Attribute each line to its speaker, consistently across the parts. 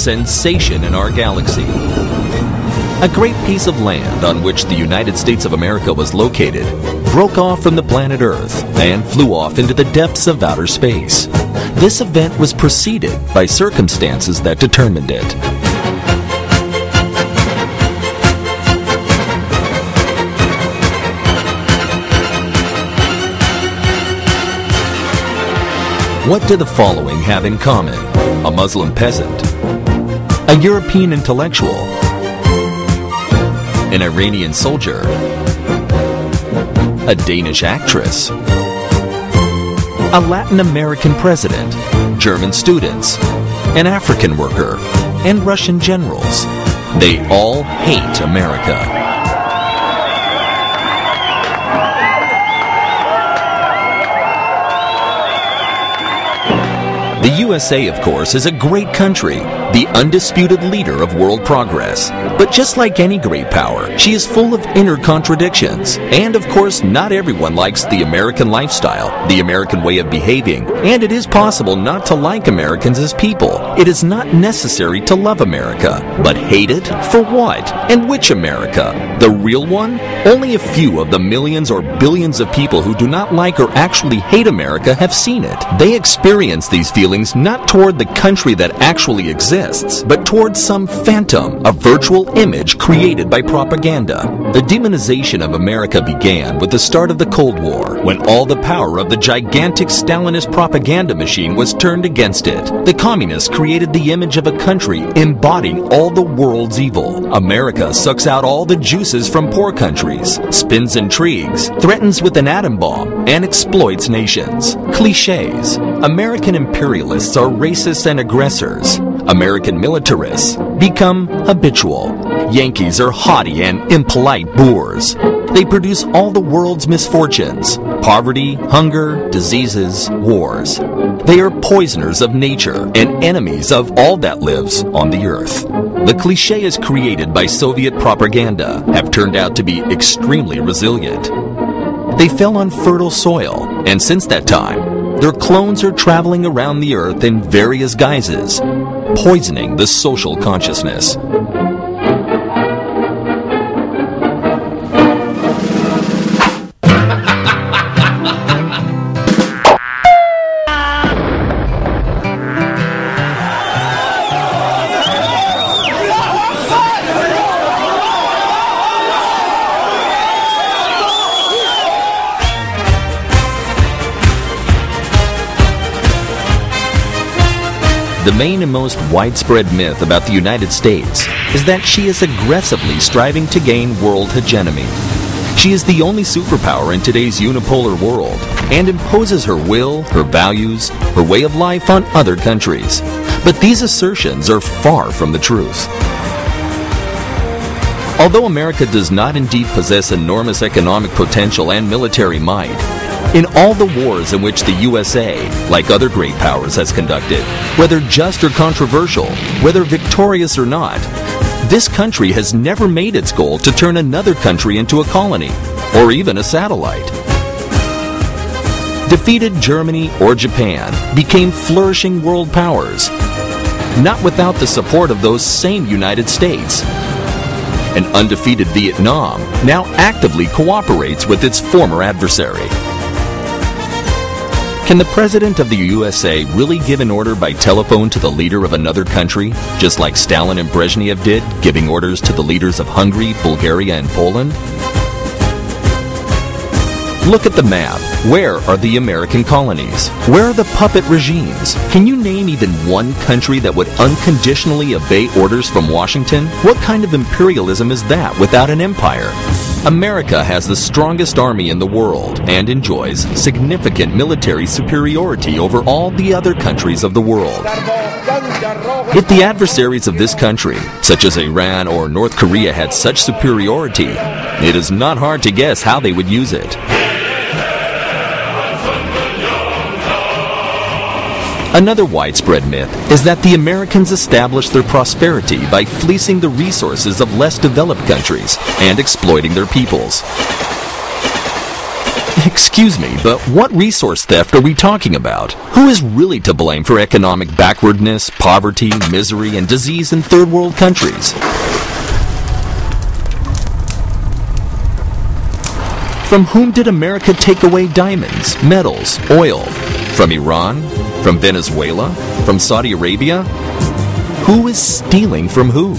Speaker 1: sensation in our galaxy. A great piece of land on which the United States of America was located broke off from the planet Earth and flew off into the depths of outer space. This event was preceded by circumstances that determined it. What do the following have in common? A Muslim peasant, a European intellectual, an Iranian soldier, a Danish actress, a Latin American president, German students, an African worker, and Russian generals. They all hate America. The USA, of course, is a great country, the undisputed leader of world progress. But just like any great power, she is full of inner contradictions. And of course, not everyone likes the American lifestyle, the American way of behaving. And it is possible not to like Americans as people. It is not necessary to love America. But hate it? For what? And which America? The real one? Only a few of the millions or billions of people who do not like or actually hate America have seen it. They experience these feelings not toward the country that actually exists, but toward some phantom, a virtual image created by propaganda. The demonization of America began with the start of the Cold War, when all the power of the gigantic Stalinist propaganda machine was turned against it. The communists created the image of a country embodying all the world's evil. America sucks out all the juices from poor countries, spins intrigues, threatens with an atom bomb, and exploits nations. Clichés. American imperialists are racists and aggressors. American militarists become habitual. Yankees are haughty and impolite boors. They produce all the world's misfortunes: poverty, hunger, diseases, wars. They are poisoners of nature and enemies of all that lives on the earth. The clichés created by Soviet propaganda have turned out to be extremely resilient. They fell on fertile soil, and since that time, their clones are traveling around the earth in various guises, poisoning the social consciousness. The main and most widespread myth about the United States is that she is aggressively striving to gain world hegemony. She is the only superpower in today's unipolar world and imposes her will, her values, her way of life on other countries. But these assertions are far from the truth. Although America does not indeed possess enormous economic potential and military might, in all the wars in which the USA, like other great powers, has conducted, whether just or controversial, whether victorious or not, this country has never made its goal to turn another country into a colony, or even a satellite. Defeated Germany or Japan became flourishing world powers, not without the support of those same United States. An undefeated Vietnam now actively cooperates with its former adversary. Can the President of the USA really give an order by telephone to the leader of another country, just like Stalin and Brezhnev did, giving orders to the leaders of Hungary, Bulgaria, and Poland? Look at the map. Where are the American colonies? Where are the puppet regimes? Can you name even one country that would unconditionally obey orders from Washington? What kind of imperialism is that without an empire? America has the strongest army in the world and enjoys significant military superiority over all the other countries of the world. If the adversaries of this country, such as Iran or North Korea, had such superiority, it is not hard to guess how they would use it. Another widespread myth is that the Americans established their prosperity by fleecing the resources of less developed countries and exploiting their peoples. Excuse me, but what resource theft are we talking about? Who is really to blame for economic backwardness, poverty, misery, and disease in third world countries? From whom did America take away diamonds, metals, oil? From Iran? From Venezuela? From Saudi Arabia? Who is stealing from whom?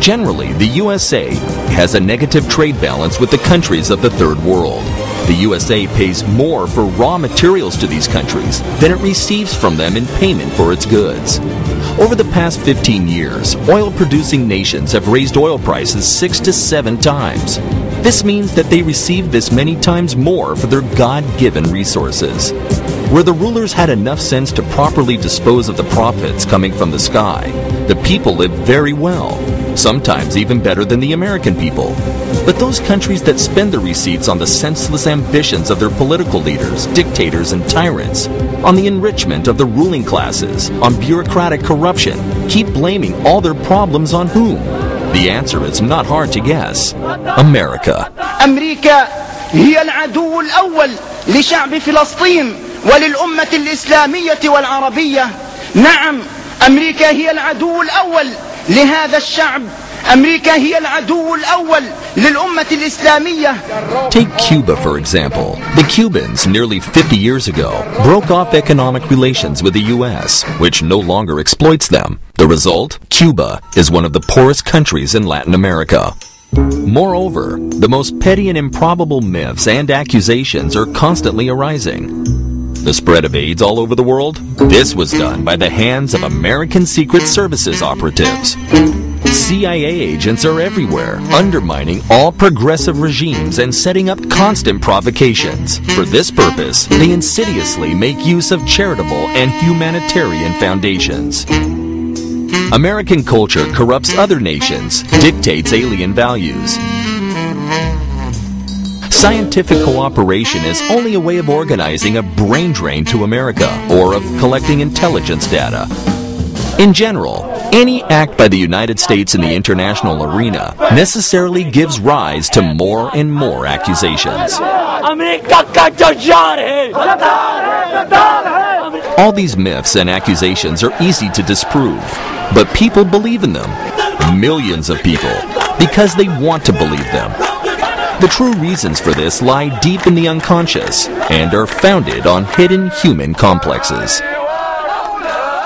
Speaker 1: Generally, the USA has a negative trade balance with the countries of the third world. The USA pays more for raw materials to these countries than it receives from them in payment for its goods. Over the past 15 years, oil-producing nations have raised oil prices 6 to 7 times. This means that they receive this many times more for their God-given resources. Where the rulers had enough sense to properly dispose of the profits coming from the sky, the people live very well, sometimes even better than the American people. But those countries that spend the receipts on the senseless ambitions of their political leaders, dictators, and tyrants, on the enrichment of the ruling classes, on bureaucratic corruption, keep blaming all their problems on whom? The answer is not hard to guess. America.
Speaker 2: أمريكا هي العدو الأول لشعب فلسطين وللأمة الإسلامية والعربية. نعم، أمريكا هي العدو الأول لهذا الشعب. أمريكا هي العدو الأول للأمة الإسلامية.
Speaker 1: Take Cuba, for example. The Cubans, nearly 50 years ago, broke off economic relations with the U.S., which no longer exploits them. The result? Cuba is one of the poorest countries in Latin America. Moreover, the most petty and improbable myths and accusations are constantly arising. The spread of AIDS all over the world? This was done by the hands of American Secret Services operatives. CIA agents are everywhere, undermining all progressive regimes and setting up constant provocations. For this purpose, they insidiously make use of charitable and humanitarian foundations. American culture corrupts other nations, dictates alien values. Scientific cooperation is only a way of organizing a brain drain to America or of collecting intelligence data. In general, any act by the United States in the international arena necessarily gives rise to more and more accusations. All these myths and accusations are easy to disprove, but people believe in them. Millions of people, because they want to believe them. The true reasons for this lie deep in the unconscious and are founded on hidden human complexes.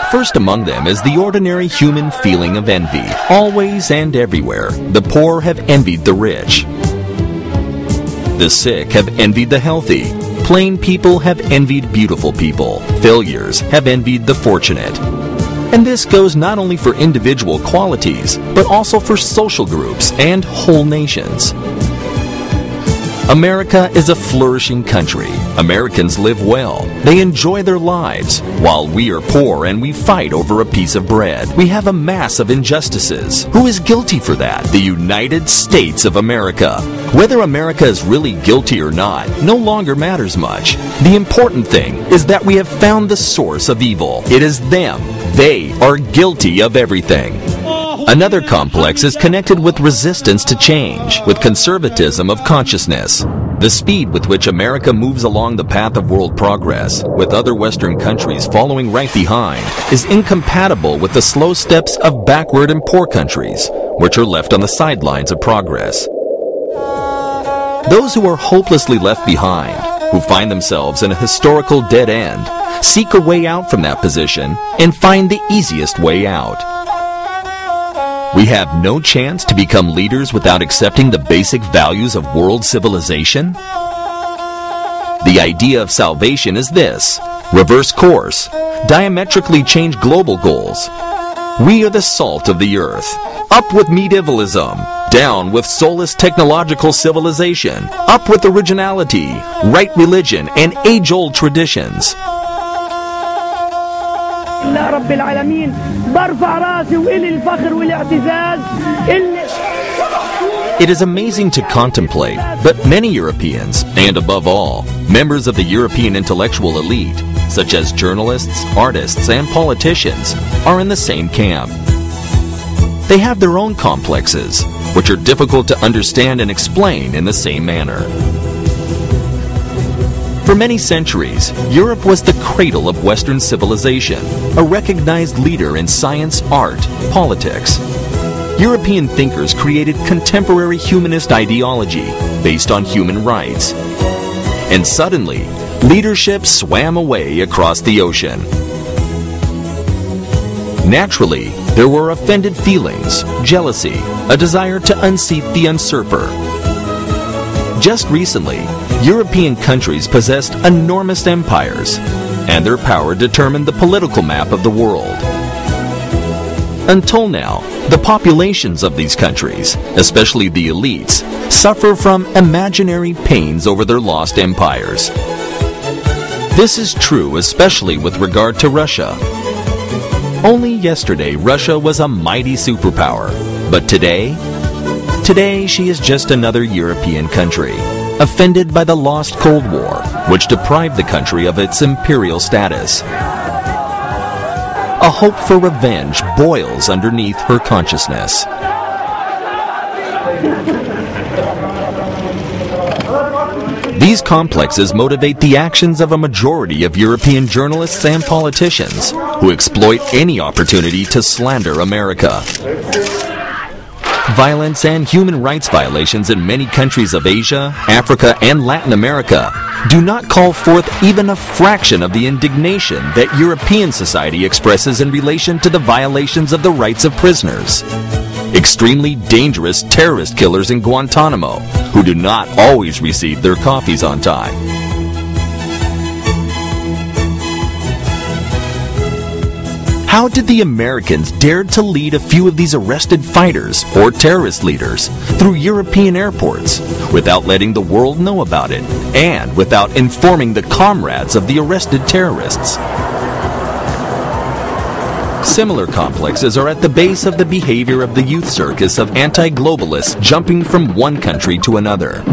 Speaker 1: First among them is the ordinary human feeling of envy. Always and everywhere, the poor have envied the rich. The sick have envied the healthy. Plain people have envied beautiful people. Failures have envied the fortunate. And this goes not only for individual qualities, but also for social groups and whole nations. America is a flourishing country. Americans live well. They enjoy their lives. While we are poor and we fight over a piece of bread, we have a mass of injustices. Who is guilty for that? The United States of America. Whether America is really guilty or not no longer matters much. The important thing is that we have found the source of evil. It is them. They are guilty of everything. Another complex is connected with resistance to change, with conservatism of consciousness. The speed with which America moves along the path of world progress, with other Western countries following right behind, is incompatible with the slow steps of backward and poor countries, which are left on the sidelines of progress. Those who are hopelessly left behind, who find themselves in a historical dead end, seek a way out from that position and find the easiest way out. We have no chance to become leaders without accepting the basic values of world civilization? The idea of salvation is this: reverse course, diametrically change global goals. We are the salt of the earth. Up with medievalism, down with soulless technological civilization, up with originality, right religion, and age-old traditions. It is amazing to contemplate, but many Europeans, and above all, members of the European intellectual elite, such as journalists, artists, and politicians, are in the same camp. They have their own complexes, which are difficult to understand and explain in the same manner. For many centuries, Europe was the cradle of Western civilization, a recognized leader in science, art, politics. European thinkers created contemporary humanist ideology based on human rights. And suddenly, leadership swam away across the ocean. Naturally, there were offended feelings, jealousy, a desire to unseat the usurper. Just recently, European countries possessed enormous empires, and their power determined the political map of the world. Until now, the populations of these countries, especially the elites, suffer from imaginary pains over their lost empires. This is true especially with regard to Russia. Only yesterday, Russia was a mighty superpower, but today she is just another European country, offended by the lost Cold War, which deprived the country of its imperial status. A hope for revenge boils underneath her consciousness. These complexes motivate the actions of a majority of European journalists and politicians who exploit any opportunity to slander America. Violence and human rights violations in many countries of Asia, Africa, and Latin America do not call forth even a fraction of the indignation that European society expresses in relation to the violations of the rights of prisoners. Extremely dangerous terrorist killers in Guantanamo who do not always receive their coffees on time. How did the Americans dare to lead a few of these arrested fighters or terrorist leaders through European airports without letting the world know about it and without informing the comrades of the arrested terrorists? Similar complexes are at the base of the behavior of the youth circus of anti-globalists jumping from one country to another.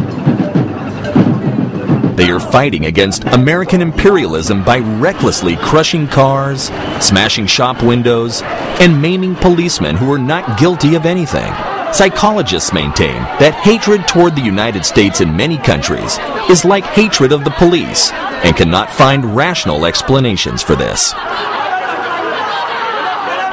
Speaker 1: They are fighting against American imperialism by recklessly crushing cars, smashing shop windows, and maiming policemen who are not guilty of anything. Psychologists maintain that hatred toward the United States in many countries is like hatred of the police and cannot find rational explanations for this.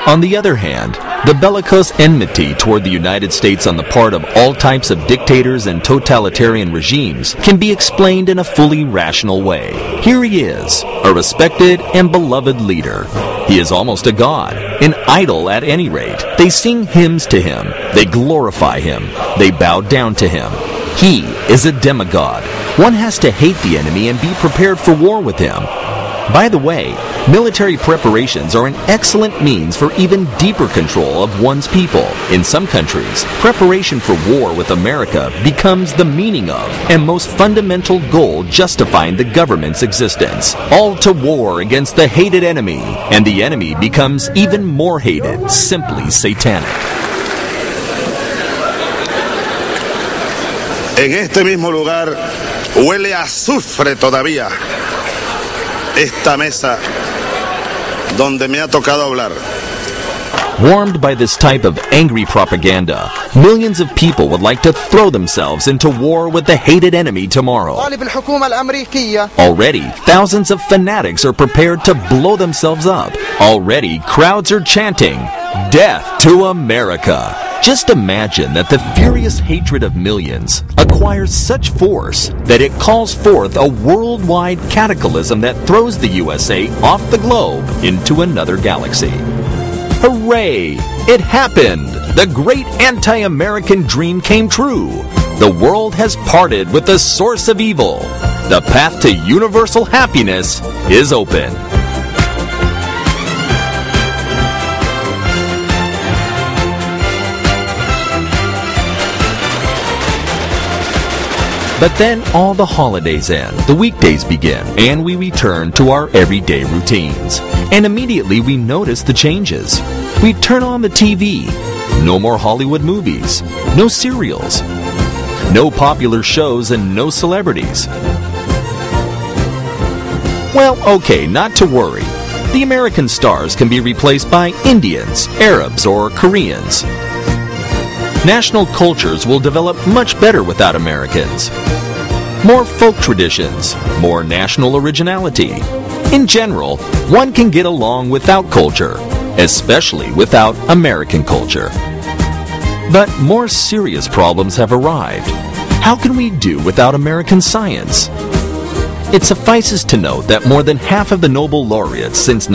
Speaker 1: On the other hand, the bellicose enmity toward the United States on the part of all types of dictators and totalitarian regimes can be explained in a fully rational way. Here he is, a respected and beloved leader. He is almost a god, an idol at any rate. They sing hymns to him, they glorify him, they bow down to him. He is a demigod. One has to hate the enemy and be prepared for war with him. By the way, military preparations are an excellent means for even deeper control of one's people. In some countries, preparation for war with America becomes the meaning of and most fundamental goal justifying the government's existence. All to war against the hated enemy, and the enemy becomes even more hated, simply satanic.
Speaker 3: En este mismo lugar huele a azufre todavía esta mesa donde me ha tocado hablar.
Speaker 1: Warmed by this type of angry propaganda, millions of people would like to throw themselves into war with the hated enemy tomorrow. Already, thousands of fanatics are prepared to blow themselves up. Already, crowds are chanting, "Death to America." Just imagine that the furious hatred of millions acquires such force that it calls forth a worldwide cataclysm that throws the USA off the globe into another galaxy. Hooray! It happened! The great anti-American dream came true. The world has parted with the source of evil. The path to universal happiness is open. But then all the holidays end, the weekdays begin, and we return to our everyday routines. And immediately we notice the changes. We turn on the TV. No more Hollywood movies. No serials. No popular shows and no celebrities. Well, okay, not to worry. The American stars can be replaced by Indians, Arabs, or Koreans. National cultures will develop much better without Americans. more folk traditions, more national originality. In general, one can get along without culture, especially without American culture. But more serious problems have arrived. How can we do without American science? It suffices to note that more than half of the Nobel laureates since